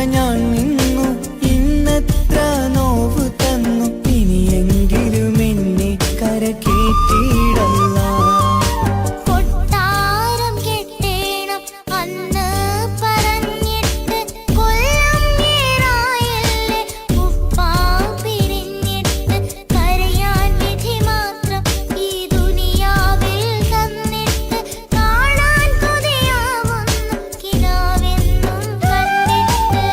ഞാൻ നിന്നു, ഇന്നത്ര നോവ് തന്നു, ഇനിയെങ്കിലും എന്നെ കരകേറ്റിടല്ല. കൊട്ടാരം കെട്ടേണം അന്ന് പറഞ്ഞിട്ട് കൊല്ലം ഏറായല്ലേ ഉപ്പാ പിരിഞ്ഞിട്ട്. കരയാൻ വിധി മാത്രം ഈ ദുനിയാവിൽ തന്നിട്ട്, കാണാൻ കൊതിയാവുന്നു കിനാവെന്നും കണ്ടിട്ട്.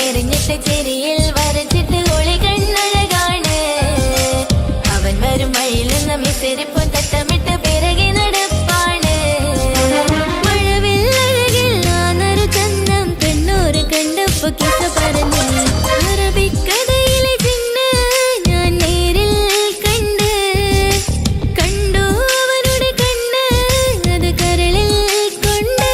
എറിഞ്ഞിട്ട് ചെരിയിൽ വരച്ചിട്ട് ഒളി കണ്ണഴകാണ് അവൻ വരും വഴിയിൽ നിന്ന് മിസിരിപ്പും തട്ടമിട്ട് പിറകെ നടപ്പാണ് മഴവില്ലഴകിൽ ആനൊരു ചന്തം പെണ്ണൂര് കണ്ടപ്പോ കിസ പറഞ്ഞു അറബിക്കഥയിലെ ചിന്ന് ഞാൻ നേരിൽ കണ്ടു അവനുടെ കണ്ണ് അത് കരളിൽ കൊണ്ട്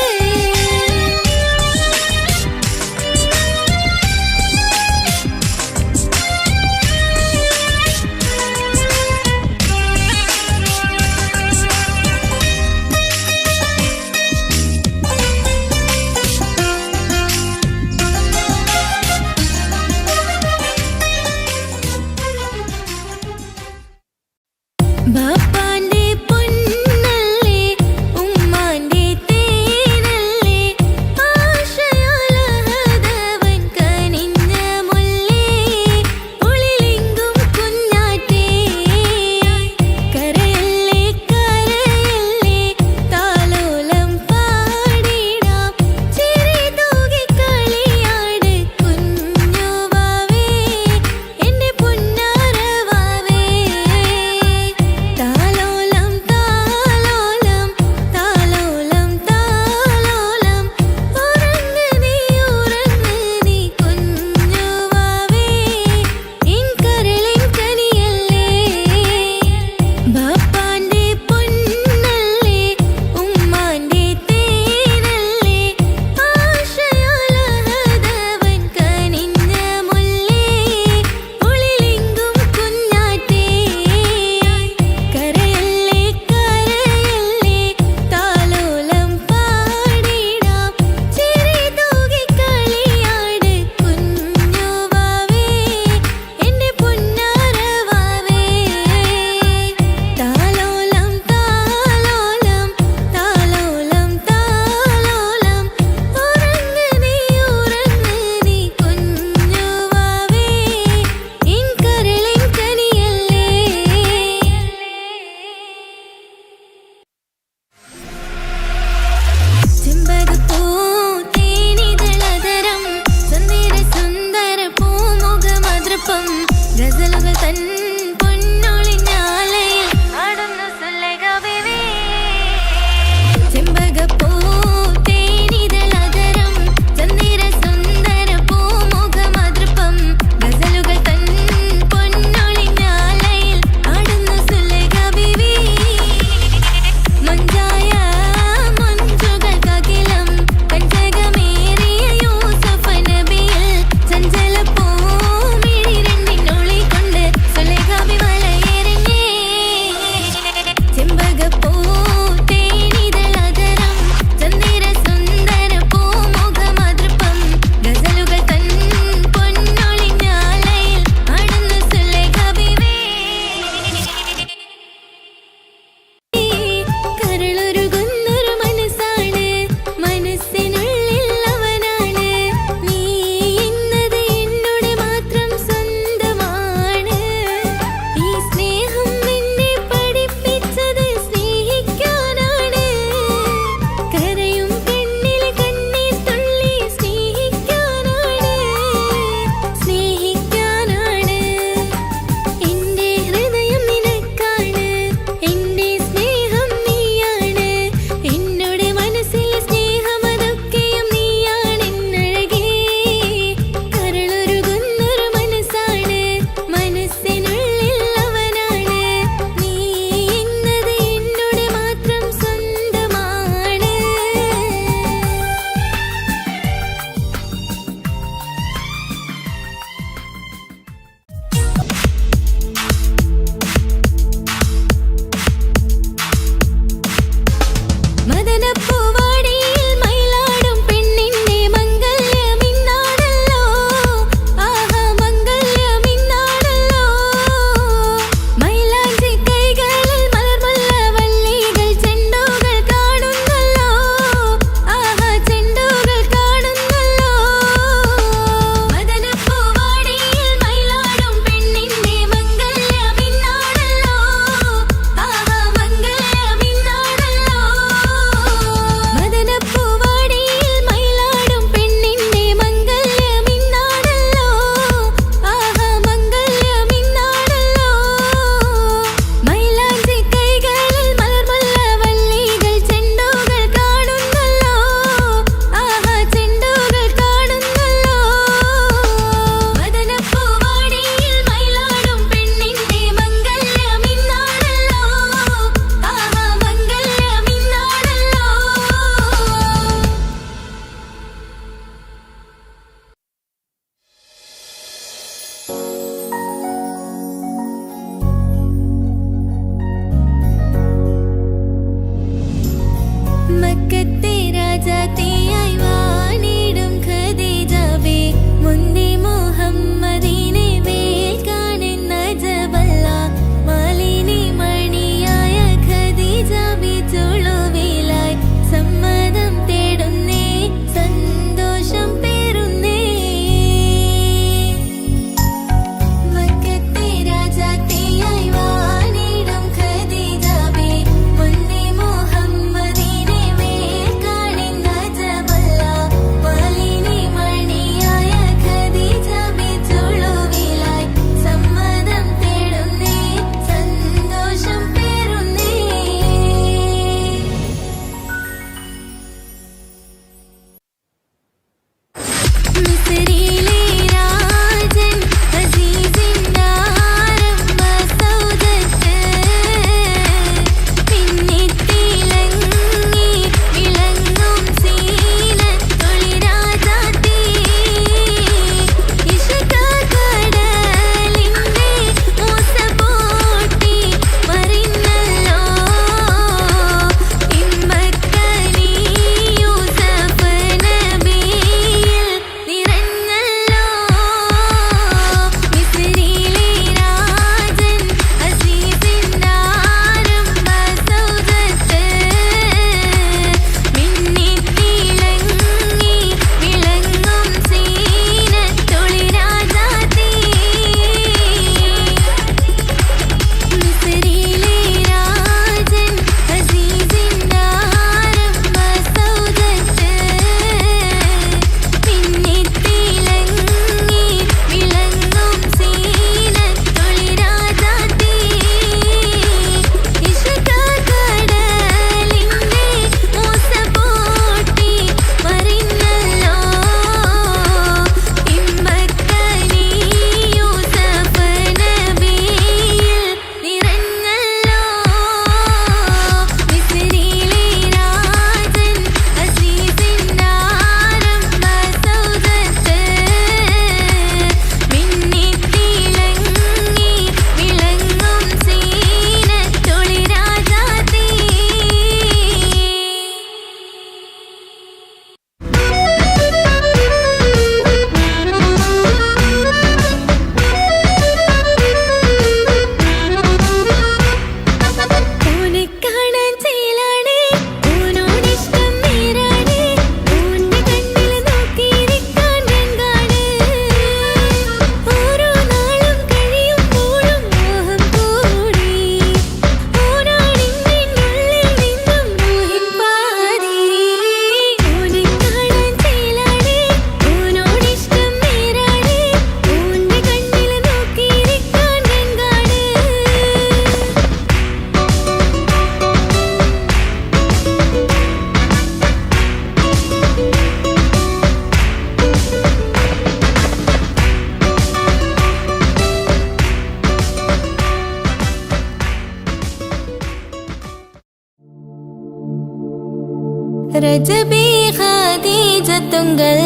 ரஜபி ஹதீஜத்துங்கள்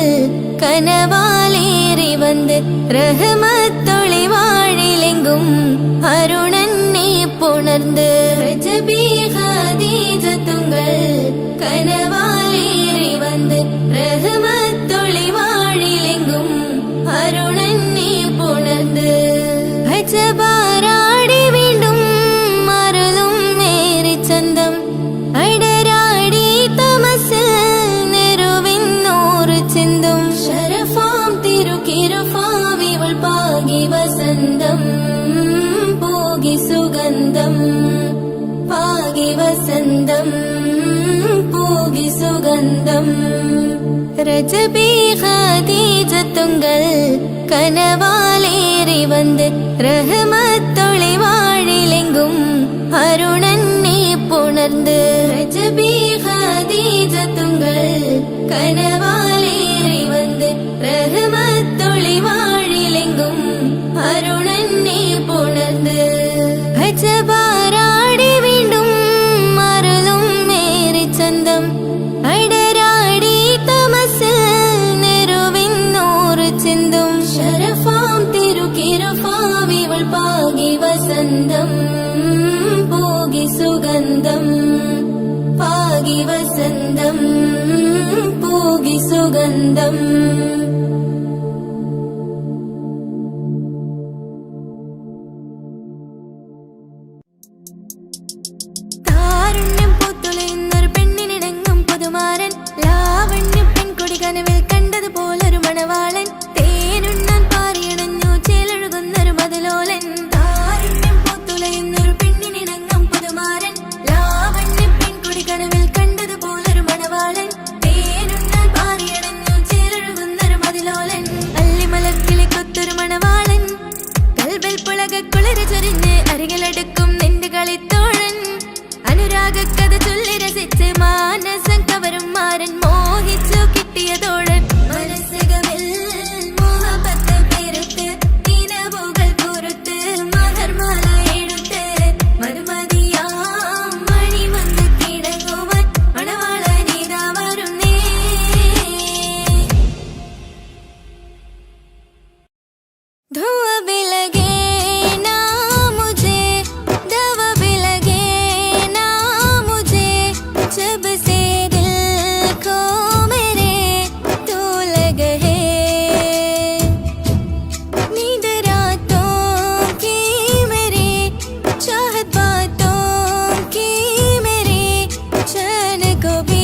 கனவாலேறி வந்து ரஹமத்தொளி வாழிலெங்கும் அருணன்னே புணர்ந்து ரஜபி ஹதீஜத்துங்கள் கனவாலேறி வந்து ரஹமத்தொளி வாழிலெங்கும் அருணன்னே புணர்ந்து அஜபாராடி വീണ്ടും മറലും മേരി ചന്തം അടരാടി തമസിൽ നെരുവിന്നോറ് ചിന്തും ശരഫാം തിരുക്കിരുഫാവിവൾ പാകി വസന്തം പോകി സുഗന്ധം പാകി വസന്തം പോകി സുഗന്ധം രജബി ഖദീജത്തുങ്കൾ കനവാലേറി വന്ന് റഹ്മത്തൊളി വാഴിലെങ്കും അരുണന്നെ പുണർന്ന് രജബി ഖദീജത്തുങ്കൾ കനവാലേറി വന്ന് റഹ്മത്തൊളി വാഴിലെങ്കും അരുണന്നെ പുണർന്ന് അജബാരാടി വീണ്ടും മറലും മേരി ചന്തം അടരാടി തമസിൽ നെരുവിന്നോറ് ചിന്തും ശരഫാം തിരുക്കിരുഫാവിവൾ പാകി വസന്തം പോകി സുഗന്ധം പാകി വസന്തം പോകി സുഗന്ധം താരുണ്യം പൂത്തുലയുന്നൊരു പെണ്ണിനിണങ്ങും പുതുമാരൻ ലാവണ്യ പെൺകുടി കനവിൽ കണ്ടതുപോലൊരു മണവാളൻ തേനുണ്ണാൻ പാറിയണഞ്ഞു ചേലൊഴുകുന്നൊരു മതിലോലൻ താരുണ്യം പൂത്തുലയുന്നൊരു പെണ്ണിനിണങ്ങും പുതുമാരൻ ലാവണ്യ പെൺകുടി കനവിൽ കണ്ടതുപോലൊരു മണവാളൻ തേനുണ്ണാൻ പാറിയണഞ്ഞു ചേലൊഴുകുന്നൊരു മതിലോലൻ അല്ലിമലക്കിലെ കൊത്തൊരു മണവാളൻ കൽബിൽ പുളകക്കുളിര ചൊരിഞ്ഞ് അരികിലടുക്കും നിന്റെ കളിത്തോഴൻ അനുരാഗക്കഥ ചൊല്ലി രസിച്ച് മാനസം കവരും മാരൻ മോഹിച്ചു കിട്ടിയതോഴൻ മനസ്സകമിൽ മോഹബത്ത് പെരുത്ത് ഇനവുകൾ കുറുത്ത് മഹർമാല എടുത്ത് മരുമതിയാം മണി വന്ന് കിടങ്ങുവാൻ മണവാളനിതാ വരുന്നേ धुआं भी लगे ना मुझे दवा भी लगे ना मुझे जब से दिल को मेरे तू लगे है नींद रातों की मेरी चाहत बातों की मेरी चैन को भी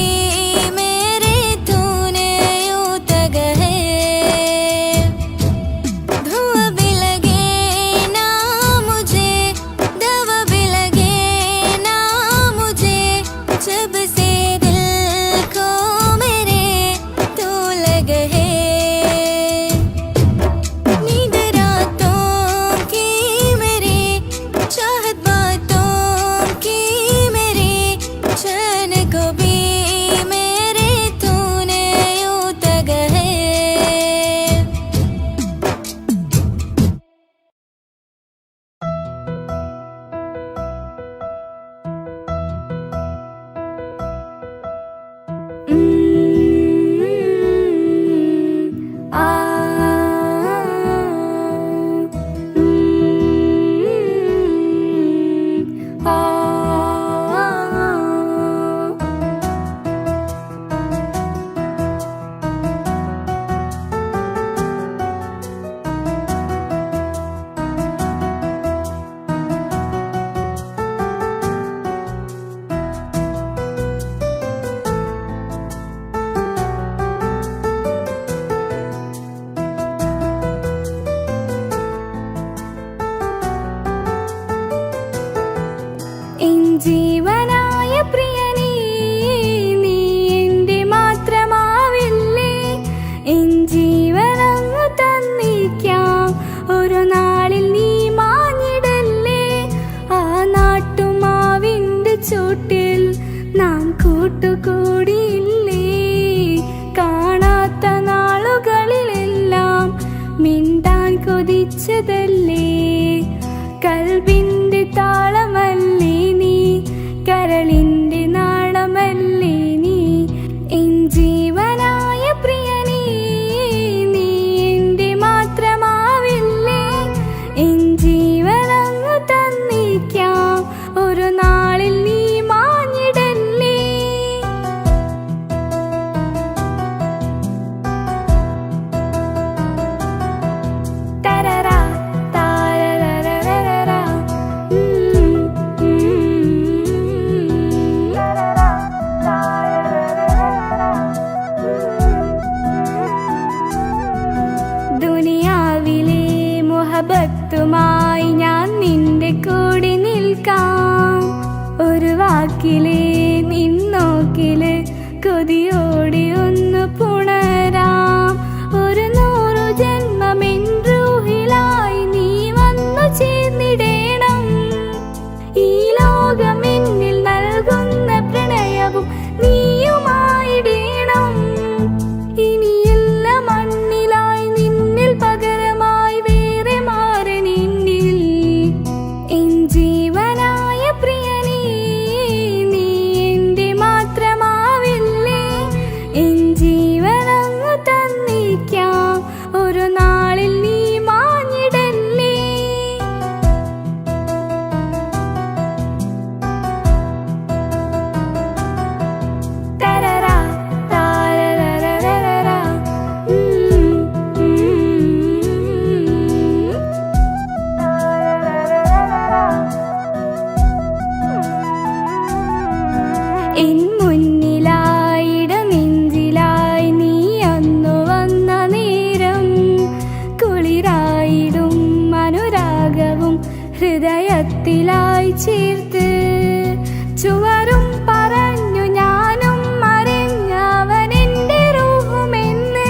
मेरे तूने यूं तग है धुआं भी लगे ना मुझे दवा भी लगे ना मुझे जब से दिल को मेरे तू लगे है नींद रातों की मेरी चाहत बातों की मेरी चैन को भी मेरे तूने यूं तग है എൻ ജീവനായ പ്രിയനേ നീ എൻ്റെ മാത്രമാവില്ലേ എൻ ജീവനങ്ങ് തന്നിക്കാം ഒരു നാളിൽ നീ മാഞ്ഞിടല്ലേ ആ നാട്ടുമാവിൻ്റെ ചോട്ടിൽ നാം കൂട്ടുകൂടിയില്ലേ കാണാത്ത നാളുകളിലെല്ലാം മിണ്ടാൻ കൊതിച്ചതല്ലേ കൽബിന്റെ താളമല്ലേ നീ കരളിന്റെ നാളമല്ലേ നീ മഹബത്തുമായി ഞാൻ നിന്റെ കൂടെ നിൽക്കാം. ഒരു വാക്കിലെ നിന്നോക്കില് കൊതിയോടെ ഒന്ന് പുണരാം. ഒരു 100 ജന്മമെൻ റൂഹിലായി നീ വന്നു ചേർന്നിടേണം. ഈ ലോകം എന്നിൽ നൽകുന്ന പ്രണയവും നീയുമായിടേണം. ഇനിയില്ല മണ്ണിലായി നിന്നിൽ പകരമായി വേറെ മാറനെന്നിൽ. എൻ ജീവനായ പ്രിയനേ, നീ എന്റെ മാത്രമാവില്ലേ. എൻ ജീവനങ്ങു തന്നിക്കാം, ഒരു നാളിൽ നീ മാഞ്ഞിടല്ലേ. തരറാ താരരരരരരാ. എൻ മുന്നിലായിട നെഞ്ചിലായി നീ അന്നു വന്ന നേരം, കുളിരായിടും അനുരാഗവും ഹൃദയത്തിലായി ചേർത്ത്. ചുവരും പറഞ്ഞു ഞാനും മറിഞ്ഞവനെന്റെ റൂഹുമെന്ന്.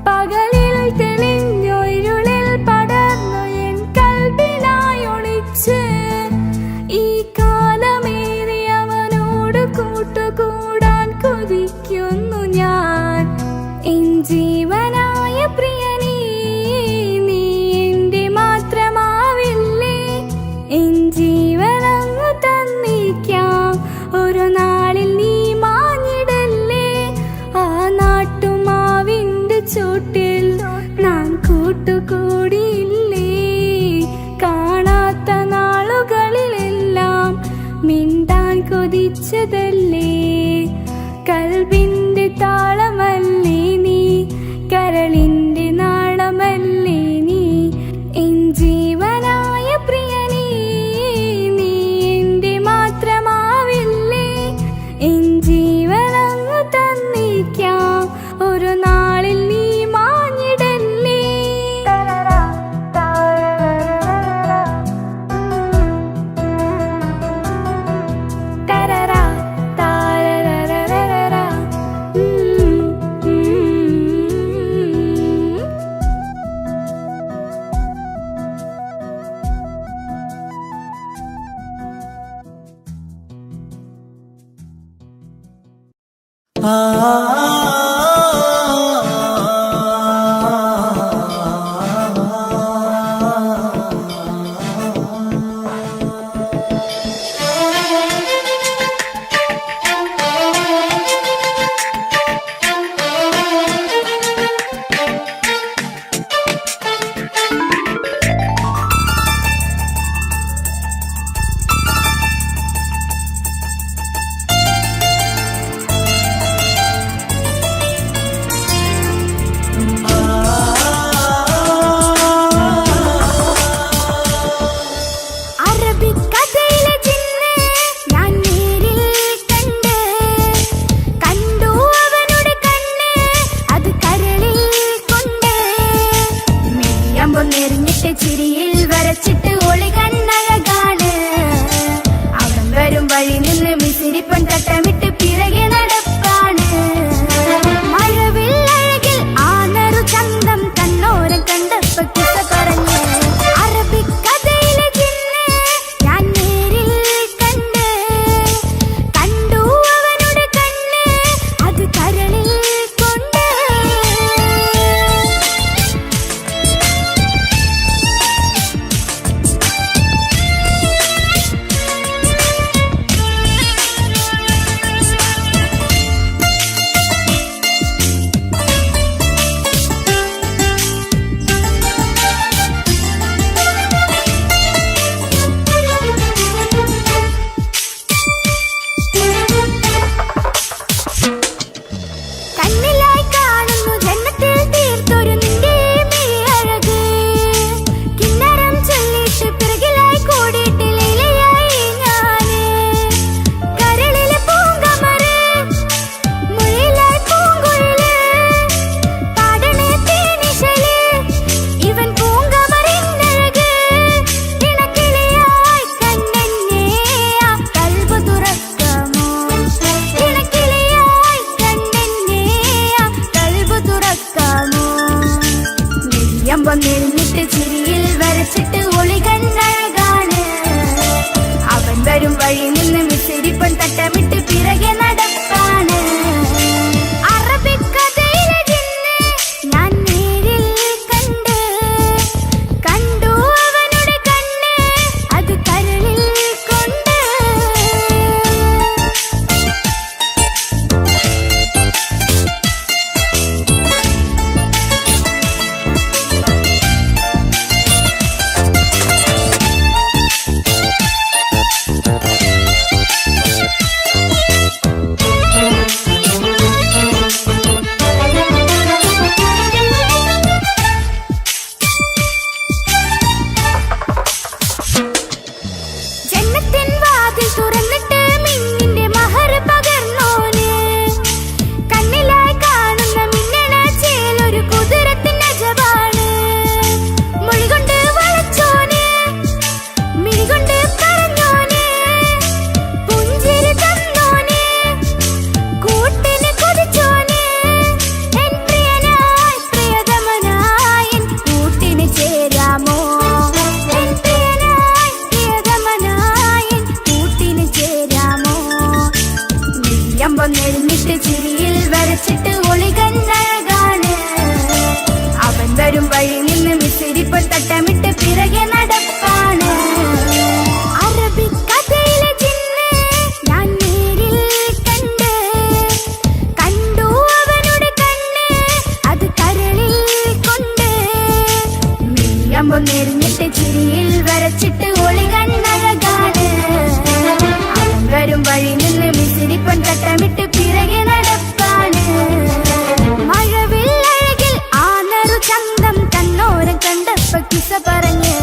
പകലിൽ തെളിഞ്ഞു ഇരുളിൽ പടർന്നു എൻ കൽബിനായി ഒളിച്ച്. ഈ കാലമേറി അവനോട് കൂട്ടുകൂടാൻ കൊതിക്കുന്നു ഞാൻ. എൻ ജീവനായ പ്രിയനേ, നീ എന്റെ മാത്രമാവില്ലേ. എൻ ജീവനങ്ങു തന്നിക്കാം, ഒരു നാളിൽ നീ മാഞ്ഞിടല്ലേ. ആ നാട്ടുമാവിന്റെ ചോട്ടിൽ നാം കൂട്ടുകൂടിയില്ലേ. കാണാത്ത നാളുകളിലെല്ലാം മിണ്ടാൻ കൊതിച്ചതല്ലേ. കൽബിന്റെ താളമല്ലേ നീ, കരളിന്റെ നാളമല്ലേ നീ. എൻ ജീവനായ പ്രിയനേ, നീ എന്റെ മാത്രമാവില്ലേ. എൻ ജീവനങ്ങു തന്നിക്കാം, ഒരു നാളിൽ നീ മാഞ്ഞിടല്ലേ. തരറാ താരരരരരാ. തരറാ താരരരരരാ. അറബിക്കഥയിലെ ജിന്ന് ഞാൻ നേരിൽ കണ്ടു അവനുടെ കണ്ണ്, അത് കരളിൽ കൊണ്ട്. മെയ്യമ്പം നെറിഞ്ഞിട്ട് ചിരിയിൽ വരച്ചിട്ട് ഒളി കണ്ണഴകാണ്. അവൻ വരും വഴി നിന്ന് മിസിരിപ്പൻ തട്ടമിട്ട് പിറകെ നടപ്പാണ്. മഴവിൽ അഴകിൽ ആ നറു ചന്തം കണ്ണോരം കണ്ടപ്പോ കിസ പറഞ്ഞ്. അറബിക്കഥയിലെ ജിന്ന് ഞാൻ നേരിൽ കണ്ടു അവനുടെ കണ്ണ്, അത് കരളിൽ കൊണ്ട്. വന്നിരുന്നിട്ട് ചിരിയിൽ വരച്ചിട്ട് ഒളി കണ്ണഴകാണ് അവൻ വരും വഴി നിന്ന് മിസിരിപ്പൻ തട്ടമിട്ട് പിറകെ നടപ്പാണ് അറബിക്കഥയിലെ ജിന്ന് ഞാൻ നേരിൽ കണ്ടു അവനുടെ കണ്ണ് അത് കരളിൽ കൊണ്ട് ജന്നത്തിൻ വാതിൽ തുറന്നിട്ട് മിന്നിന്റെ മഹർ പകർന്നോന് കണ്ണിലായി കാണുന്ന മിന്നണ ചേലൊരു കുതിരത്തിന്റെ അജബാണ് മൊഴികൊണ്ട് വളച്ചോന് മിഴികൊണ്ട് പറഞ്ഞോന് പുഞ്ചിരി തന്നോന് കൂട്ടിന് കൊതിച്ചോന് എൻ പ്രിയനായി പ്രിയതമനായി എൻ കൂട്ടിന് ചേരാമോ എൻ പ്രിയനായി പ്രിയതമനായി എൻ കൂട്ടിന് ചേരാമോ നെല്ലിയമ്പൊന്നെഴുന്നിട്ട് ചിരിയിൽ വരച്ചിട്ട് ഒളി കണ്ണഴകാണ് അവൻ വരും വഴി നിന്ന് മിസിരിപ്പൻ തട്ടമിട്ട് പിറകെ നടപ്പാണ് അറബിക്കഥയിലെ ജിന്ന് ഞാൻ നേരിൽ കണ്ടു അവനുടെ കണ്ണ് അത് കരളിൽ കൊണ്ട് നെല്ലിയമ്പൊന്നെഴുന്നിട്ട് ചിരിയിൽ വരച്ചിട്ട് ഒളി കണ്ണഴകാണ് അവൻ വരും വഴി നിന്ന് മിസിരിപ്പൻ തട്ടമിട്ട് പിറകെ നടപ്പാണ് മഴവില്ലഴകിൽ ആ നറു ചന്തം കണ്ണോരം കണ്ടപ്പ കിസ പറഞ്ഞ്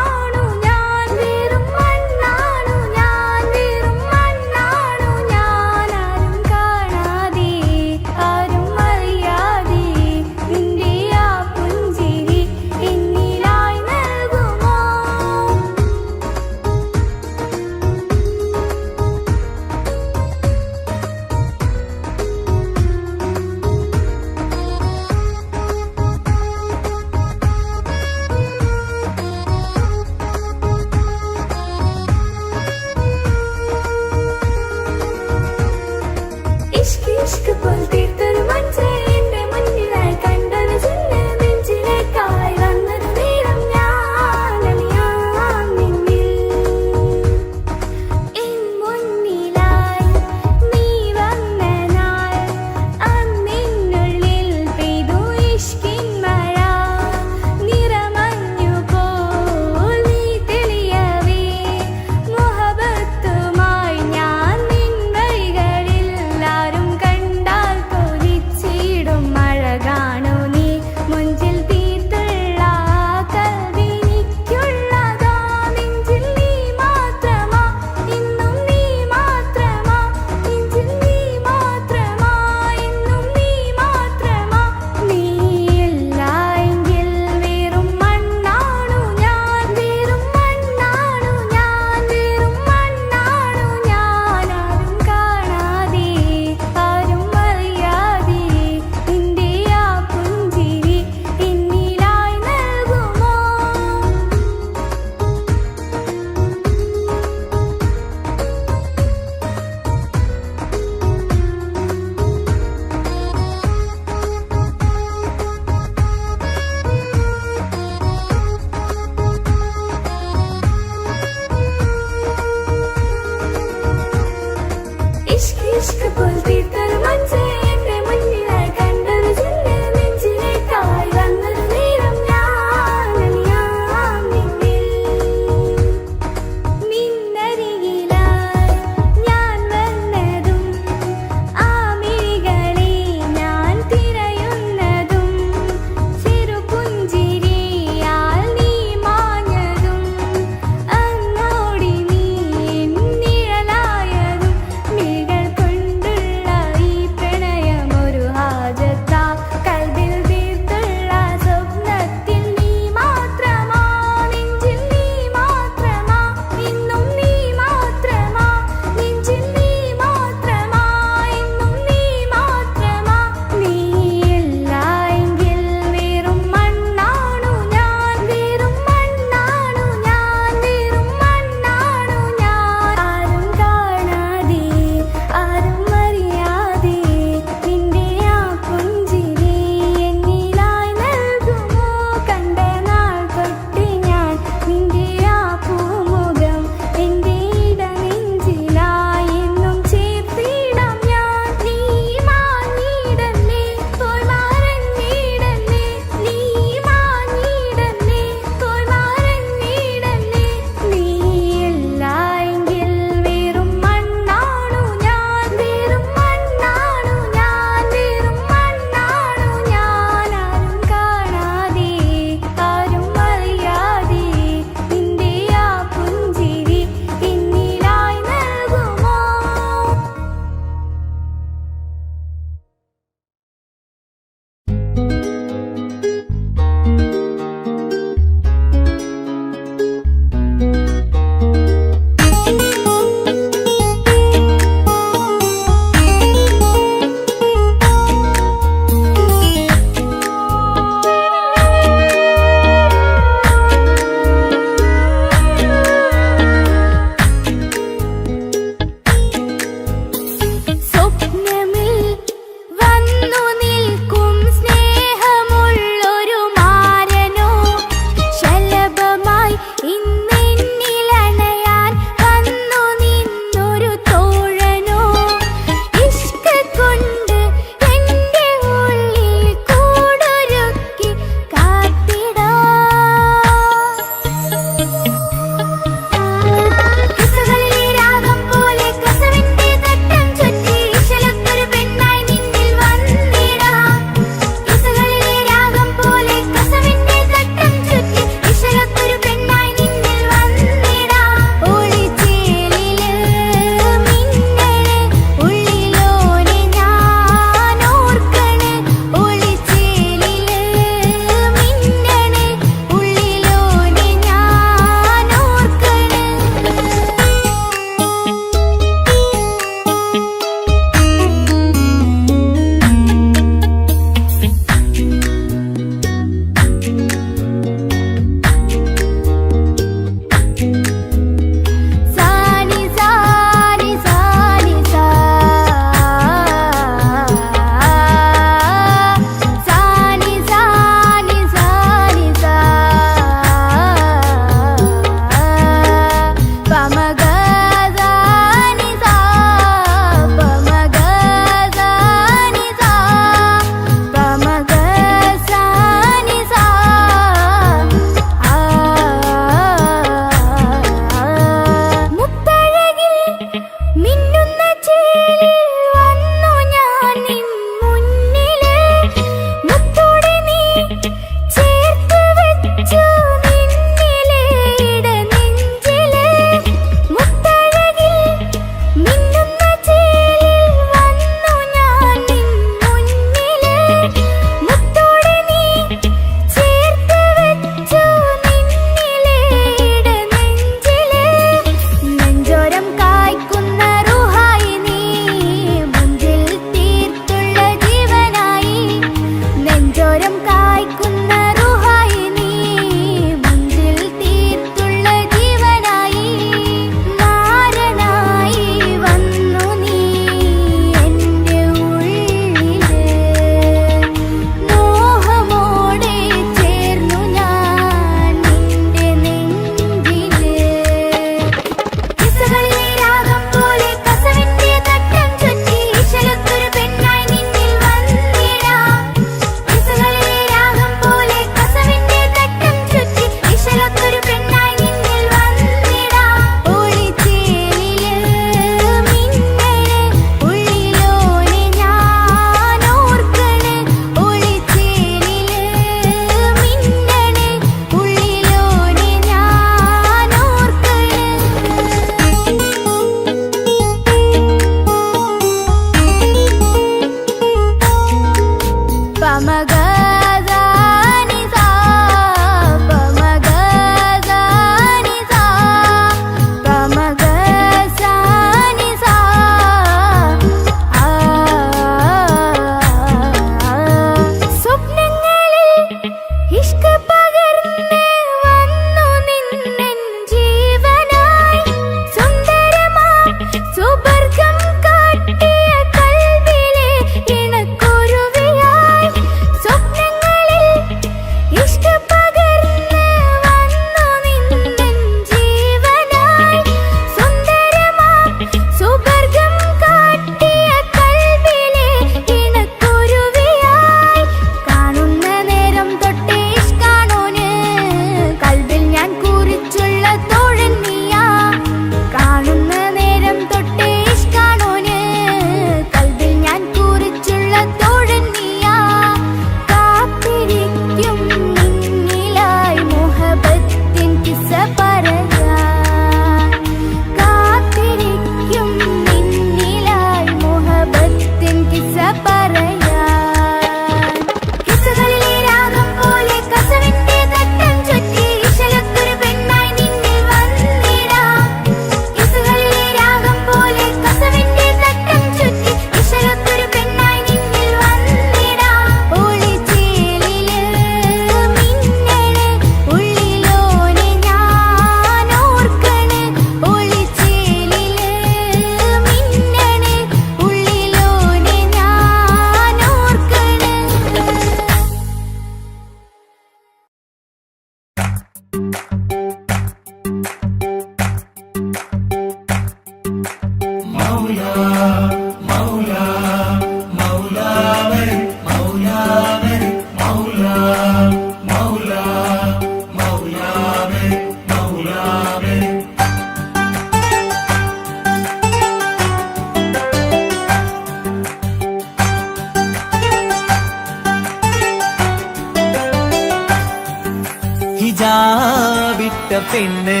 ഹിജാബിട്ട പെണ്ണ്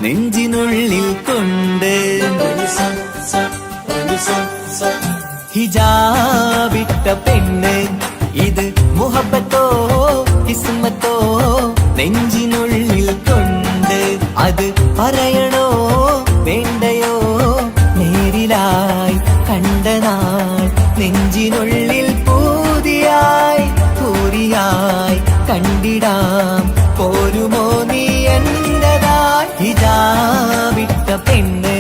നെഞ്ചിനുള്ളിൽ കൊണ്ട് ഹിജാബിട്ട പെണ്ണ് ഇത് മുഹബത്തോ കിസ്മത്തോ നെഞ്ചിനുള്ളിൽ കൊണ്ട് അത് പറയണോ വേണ്ടയോ നേരിലായി കണ്ട നാൾ നെഞ്ചിനുള്ളിൽ പൂതിയായി പൂരിയായി കണ്ടിടാം പോരുമോ നീ എന്റതായി ഹിജാബിട്ട പെണ്ണ്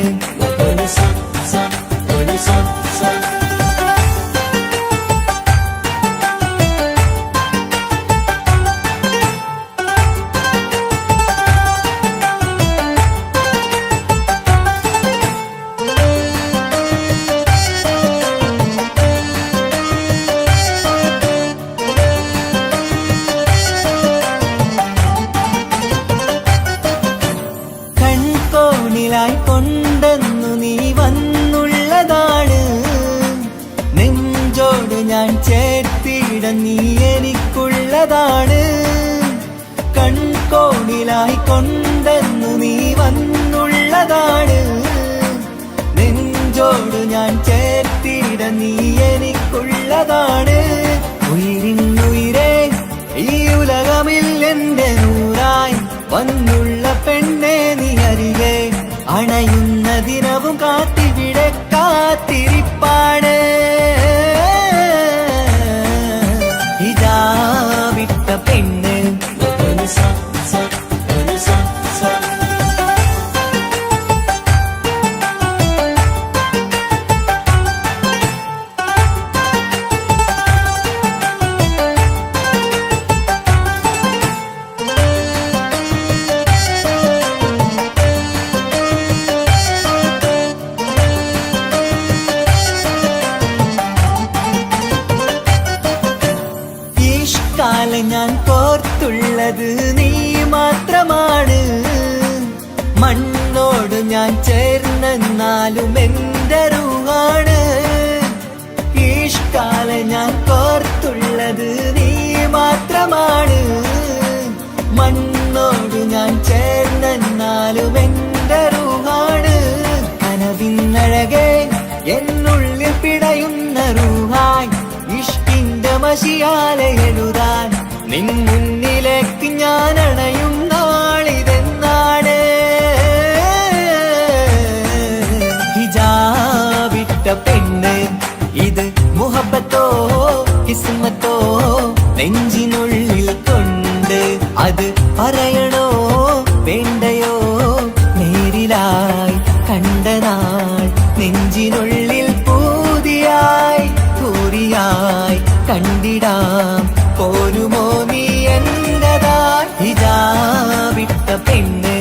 കൊണ്ടെന്നു നീ വന്നുള്ളതാണ് നെഞ്ചോട് ഞാൻ ചേർത്തിട നീ എനിക്കുള്ളതാണ് കൺകോണിലായി കൊണ്ടെന്നു നീ വന്നുള്ളതാണ് നെഞ്ചോട് ഞാൻ ചേർത്തിട നീ എനിക്കുള്ളതാണ് ഉയിരിന്നുയിരേ ഈ ഉലകമിൽ എന്റെ നൂറായി വന്നുള്ള പെണ്ണെ നീ അരികെ അണയുന്ന ദിനവും കാത്തിവിടെ കാത്തിരിപ്പാണ് ഹിജാബിട്ട പെണ്ണ് ഞാൻ കോർത്തുള്ളത് നീ മാത്രമാണ് മണ്ണോട് ഞാൻ ചേർന്നെന്നാലും എന്റെ റൂഹാണ് ഈഷ്കാല ഞാൻ കോർത്തുള്ളത് നീ മാത്രമാണ് മണ്ണോട് ഞാൻ ചേർന്നെന്നാലും എന്റെ റൂഹാണ് കനവിന്നഴകെ എന്നുള്ളിൽ പിട മഷിയാലെ എഴുതാൻ നിൻ മുന്നിലേക്ക് ഞാൻ അണയും നാളിതെന്നാണ്. ഹിജാബിട്ട പെണ്ണ് ഇത് മുഹബത്തോ കിസ്മത്തോ നെഞ്ചിനുള്ളിൽ കൊണ്ട് അത് പറയണോ വേണ്ടയോ നേരിലായി കണ്ട നാൾ നെഞ്ചിനുള്ളിൽ പൂതിയായി പൂരിയായി കണ്ടിടാം പോരുമോ നീ എന്റതായി. ഹിജാബിട്ട പെണ്ണ്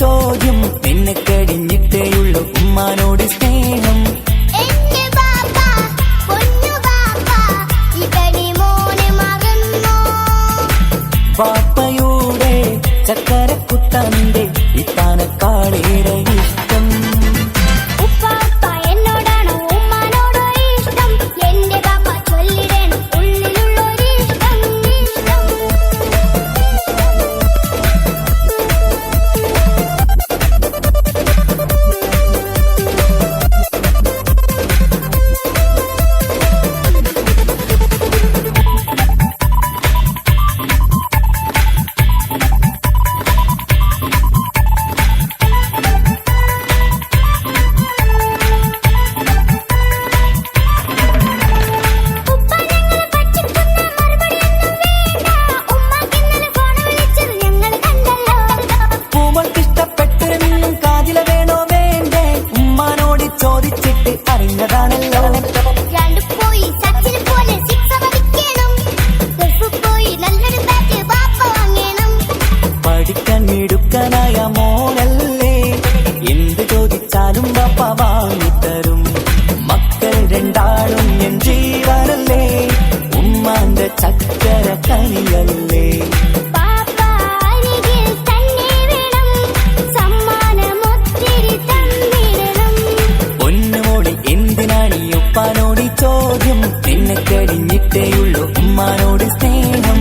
ചോദ്യം നിന്നെ കഴിഞ്ഞിട്ടേയുള്ളൂ ഉമ്മാനോട് സ്നേഹം എന്റെ ബാപ്പ പൊന്നു ബാപ്പ ഇവനെ മോനെ മറന്നോ പാപ്പയുടെ ചക്കരക്കുട്ടന്റെ ഇത്താനക്കാളേറെ ഇഷ്ടം ഉപ്പാപ്പ എന്നോടാണോ ഉമ്മാനോടോ ഇഷ്ടം എന്റെ ബാപ്പ ചൊല്ലിടണം ഉള്ളിലുള്ളൊരിഷ്ടം ഉപ്പ ഞങ്ങളെ പറ്റിക്കുന്ന മറുപടിയൊന്നും വേണ്ട ഉമ്മാക്കിന്നലെ ഫോൺ വിളിച്ചത് ഞങ്ങൾ കണ്ടല്ലോ പൂമൾക്കിഷ്ടപ്പെട്ടൊരെന്നും കാതില വേണോ വേണ്ടേ ഉമ്മാനോട് ചോദിച്ചിട്ട് അറിഞ്ഞതാണല്ലോ രണ്ട് പോയി സച്ചിൻ പോലെ സിക്സ് അടിക്കണം ഗൾഫ് പോയി നല്ലൊരു ബാറ്റ് ബാപ്പ വാങ്ങണം പഠിക്കാൻ മിടുക്കനായ മോനല്ലേ എന്ത് ചോദിച്ചാലും പാപ്പ വാങ്ങിത്തരും മക്കൾ രണ്ടാളും എൻ ജീവനല്ലേ ഉമ്മാന്റെ ചക്കര കനിയല്ലേ പാപ്പ അരികിൽ തന്നെ വേണം സമ്മാനമൊത്തിരി തന്നിടണം പൊന്നുമോടി എന്തിനാണ് ഈ ഉപ്പാനോട് ഈ ചോദ്യം നിന്നെ കഴിഞ്ഞിട്ടേയുള്ളൂ ഉമ്മാനോട് സ്നേഹം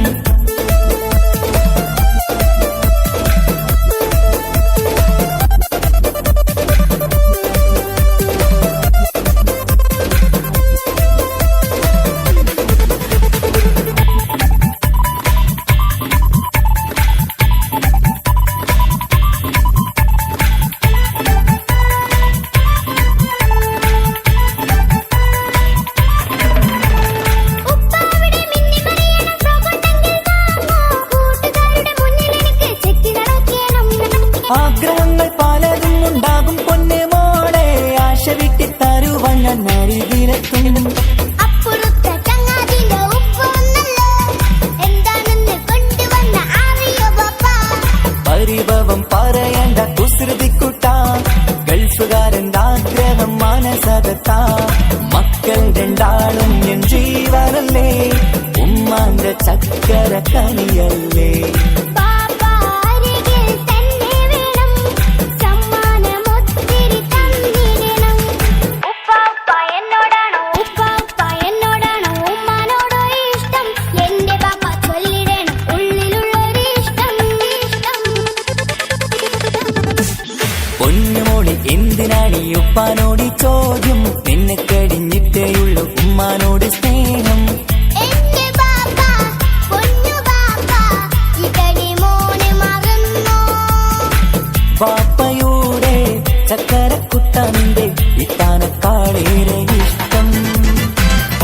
ഉപ്പ അവിടെ മിന്നി മറിയണം ഫ്രോക്കുണ്ടെങ്കിൽ വാങ്ങോ കൂട്ടുകാരുടെ മുന്നിൽ എനിക്ക് ചെത്തി നടക്കണം ആഗ്രഹങ്ങൾ പലതും ഉണ്ടാകും പൊന്നെ മോളെ ആശ വിട്ടിത്തരുവാൻ ഞാൻ അരികിലെത്തും അപ്പുറത്തെ ചങ്ങാതിന്റെ ഉപ്പ വന്നല്ലോ എന്താണെന്ന് കൊണ്ടുവന്ന അറിയോ ബാപ്പ പരിഭവം പറയണ്ട കുസൃതിക്കുട്ട ഗൾഫുകാരന്റെ ആഗ്രഹം മനസകത്ത മക്കൾ രണ്ടാളും എൻ ജീവനല്ലേ ഉമ്മാന്റെ ചക്കര കനിയല്ലേ പാപ്പ അരികിൽ തന്നെ വേണം സമ്മാനമൊത്തിരി തന്നിടണം ഉപ്പാപ്പ എന്നോടാണോ ഉമ്മാനോടോ ഇഷ്ടം എന്റെ പാപ്പ ചൊല്ലിടണം ഉള്ളിലുള്ളൊരിഷ്ടം പൊന്നുമോളി എന്തിനാണ് ഈ ഉപ്പാനോട് ഈ ചോദ്യം നിന്നെ കഴിഞ്ഞിട്ടേയുള്ളൂ ഉമ്മാനോട് സ്നേഹം എന്റെ ബാപ്പ പൊന്നു ബാപ്പ ഇവനെ മോനെ മറന്നോ പാപ്പയുടെ ചക്കരക്കുട്ടന്റെ ഇത്താനക്കാളേറെ ഇഷ്ടം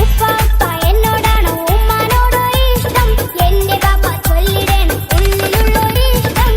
ഉപ്പാപ്പ എന്നോടാണോ ഉമ്മാനോടോ ഇഷ്ടം എന്റെ പാപ്പ ചൊല്ലിടണം ഉള്ളിലുള്ളൊരിഷ്ടം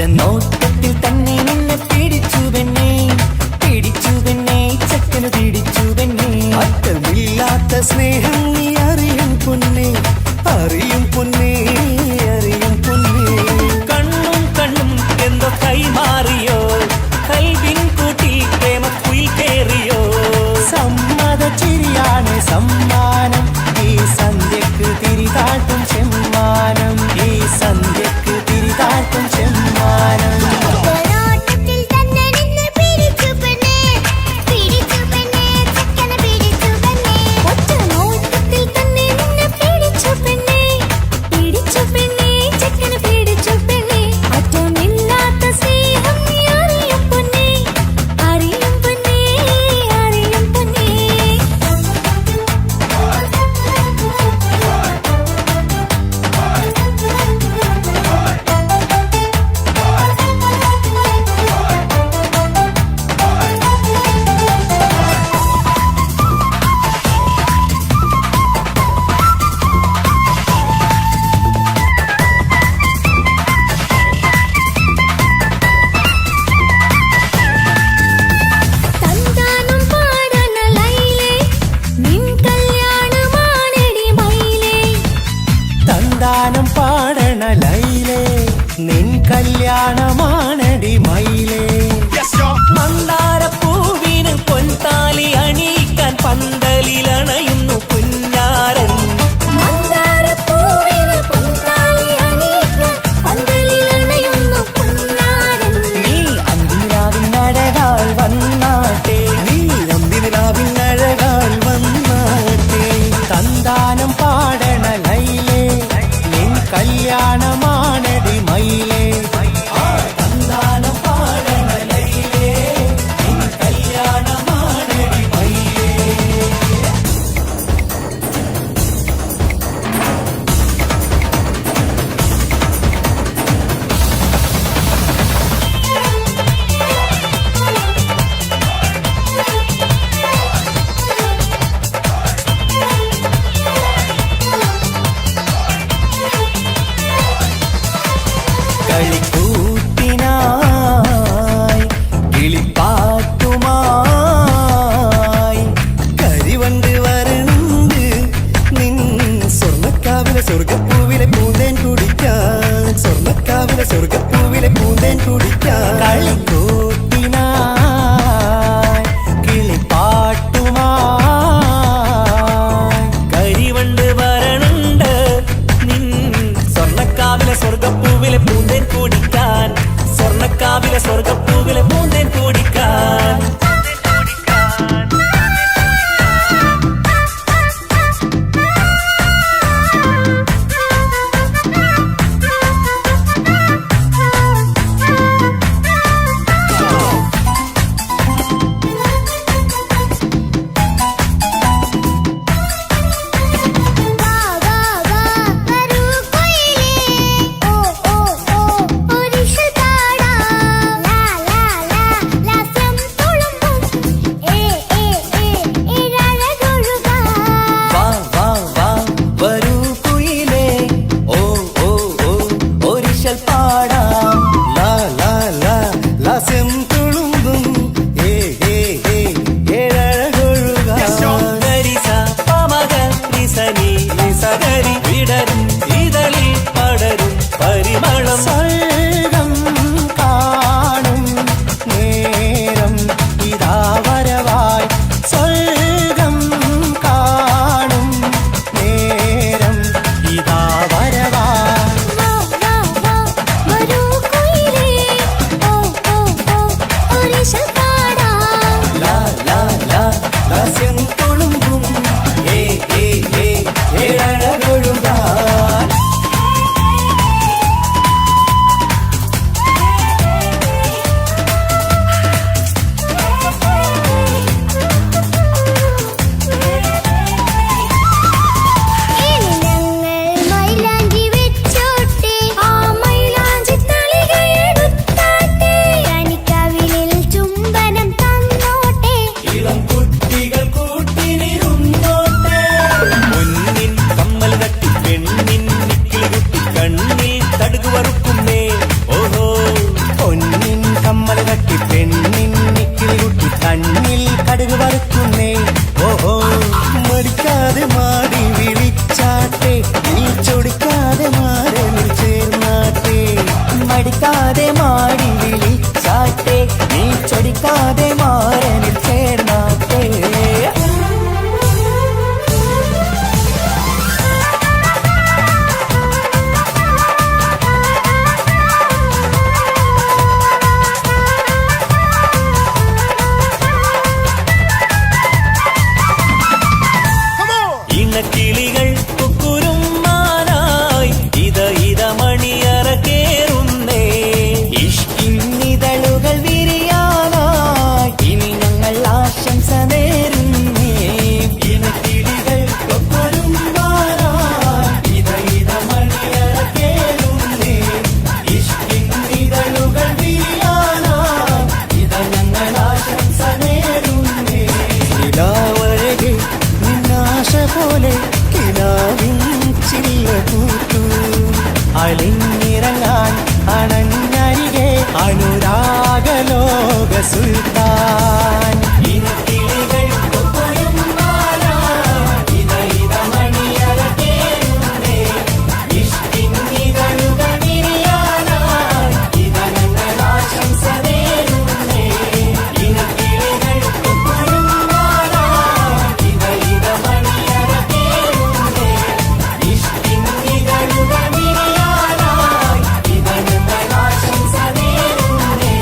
നോട്ടത്തിൽ തന്നെ നിന്നെ പിടിച്ചു പെണ്ണേ, പിടിച്ചു പെണ്ണേ, ചക്കന് പിടിച്ചു പെണ്ണേ. അറ്റമില്ലാത്ത സ്നേഹം നീ അറിയും പൊന്നേ, അറിയും പൊന്നേ, അറിയും പൊന്നേ. കണ്ണും കണ്ണും എന്തോ കൈമാറിയോ, കൽവിൻ കൂട്ടി പ്രേമക്കുയിൽ കേറിയോ. സമ്മത ചിരിയാണ് സമ്മാനം, ഈ സന്ധ്യക്ക് തിരിതാട്ടും ചെമ്മാനം, ഈ സന്ധ്യക്ക് തിരിതാട്ടും ചെമ്മാനം. തന്താനം പാടണ ലൈലേ, നിൻ കല്യാണമാണടി മയിലേ. മന്ദാരപ്പൂവിന് പൊൻതാലി അണിയിക്കാൻ പന്തലിലണയുന്നു കുഞ്ഞാരൻ. നീ അന്തിരാവിനഴകാൽ വന്നാട്ടെ, നീ അന്തിനിലാവിനഴകാൽ വന്നാട്ടെ. തന്താനം പാടണ ലൈലേ, നിൻ കല്യാണമാണടി മയിലേ. തന്താനം പാടണ ലൈലേ, നിൻ കല്യാണമാണടി മയിലേ. പൂന്തേൻ കുടിക്കാൻ സ്വർണ്ണക്കാവിലെ സ്വർഗപ്പൂവിലെ പൂന്തേൻ കുടിക്കാൻ കളിക്കൂട്ടിനായി കിളിപ്പാട്ടുമായി കരിവണ്ട് വരണുണ്ട് നിൻ സ്വർണ്ണക്കാവിലെ സ്വർഗപ്പൂവിലെ പൂന്തേൻ കുടിക്കാൻ സ്വർണ്ണക്കാവിലെ സ്വർഗപ്പൂവിലെ പൂന്തേൻ കുടിക്കാൻ വാ വാ വാ വരൂ കൊയിലേ ഓ ഓ ഓ ഒരിഷൽ പാടാം ലാ ലാ ലാ ലാസ്യം തുളുമ്പും ഏ ഏ ഏ ഇഴഴകൊഴുകാം വാ വാ വാ വരൂ കുയിലേ ഓ ഓ ഓ ഒരിശൽ പാടാം ലാ ലാ ലാ ലാസ്യം തുളുമ്പും ഏ ഏ ഏ ഏഴഴകൊഴുകാൻ ഗരിസ പമഗ നിസനി നിസഗരി വിടരും ഇതളിൽ പടരും പരിമളം സ്വർഗം കാണും നേരം ഇതാ വരവായി സ്വർഗം കാണും നേരം ഇതാ വരവായി വാ വാ വാ വരൂ കൊയിലേ ഓ ഓ ഓ ഒരിഷൽ പാടാം ലാ ലാ ലാ ലാസ്യം തുളുമ്പും ഏ ഏ ഏ ഏഴഴകൊഴുകാൻ ഇനി ഞങ്ങൾ മൈലാഞ്ചി വെച്ചോട്ടെ ആ മൈലാഞ്ചി തളികയെടുത്താട്ടെ കണിക്കവിളിൽ ചുംബനം തന്നോട്ടെ ഇളം കുട്ടികൾ കൂട്ടിനിരുന്നോട്ടെ പൊന്നിൻ കമ്മൽ തട്ടി പെണ്ണിൻ നിക്കിൽ കുട്ടി കണ്ണിൽ തടുകുവറുക്കുന്നേ ഓഹോ പൊന്നിൻ കമ്മൽ കട്ടി പെണ്ണിൻ നിക്കിൽ കുട്ടി കണ്ണിൽ കടുക് വറുക്കുന്നേ ഓഹോ മടിക്കാതെ മാടി വിളിച്ചാട്ടെ നീ ചൊടിക്കാതെ മാറി ചേർന്നാട്ടെ മടിക്കാതെ മാടി വിളിച്ചാട്ടെ നീ ചൊടിക്കാതെ മാറനിൽ ചേർന്നാട്ടെ ഇണക്കിളികൾ കുക്കുരുമാനായി ഇത മണിയറ കേറുന്നേ ഇഷ്കിന്നിതളുകൾ വിരിയാനായി ഇനി ഞങ്ങൾ ആശംസ നേരുന്നേ ഇണക്കിളികൾ കൊക്കൊരുമ്പാനായി ഇത മണിയറ കേറുന്നേ ഇഷ്കിന്നിതളുകൾ വീഴാനായി ഇത ഞങ്ങൾ ആശംസ നേരുന്നേ നിലാവഴകെ നിന്നാശ പോലെ കിനാവിൻ ചില്ല കൂട്ടു അലിഞ്ഞിറങ്ങാൻ അണഞ്ഞരികെ അനുരാഗലോക സുൽത്താൻ ഇനക്കിളികൾ കൊക്കൊരുമ്പാനായി ഇത മണിയറ കേറുന്നേ ഇഷ്കിന്നിതളുകൾ വിരിയാനായി ഇത ഞങ്ങൾ ആശംസ നേരുന്നേ ഇനക്കിളികൾ കൊക്കൊരുമ്പാനായി ഇത മണിയറ കേറുന്നേ ഇഷ്കിന്നിതളുകൾ വിരിയാനായി ഇത ഞങ്ങൾ ആശംസ നേരുന്നേ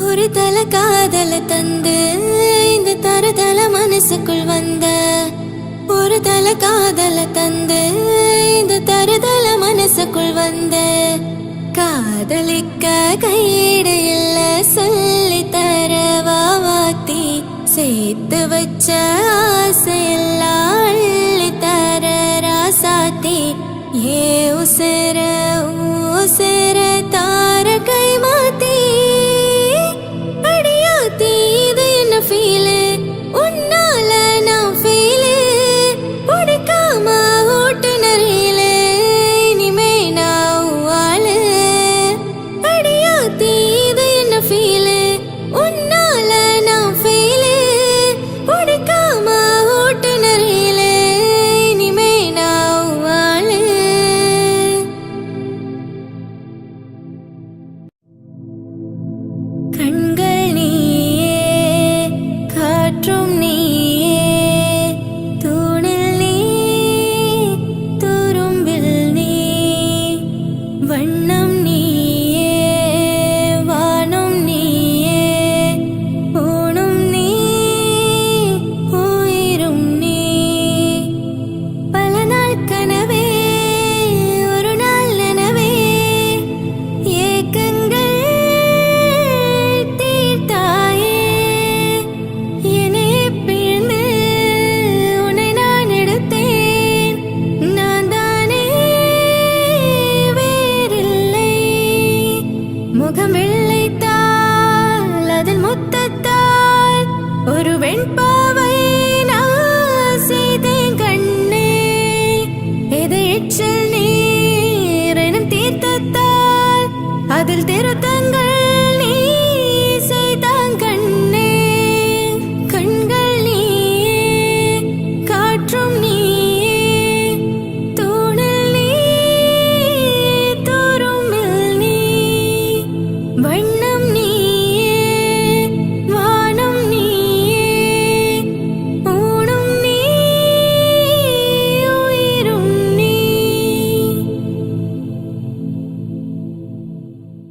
ஒரு தல காதல தந்து இந்த தருதல மனசுக்குள் வந்த ஒரு தல காதல தந்து இந்த தருதல மனசுக்குள் வந்த காதலிக்க கையீடு இல்ல சொல்லி தரவா வாத்தி சேர்த்து வச்ச ஆசையெல்லாம் அள்ளி தர ராசாத்தி ஏ உசிர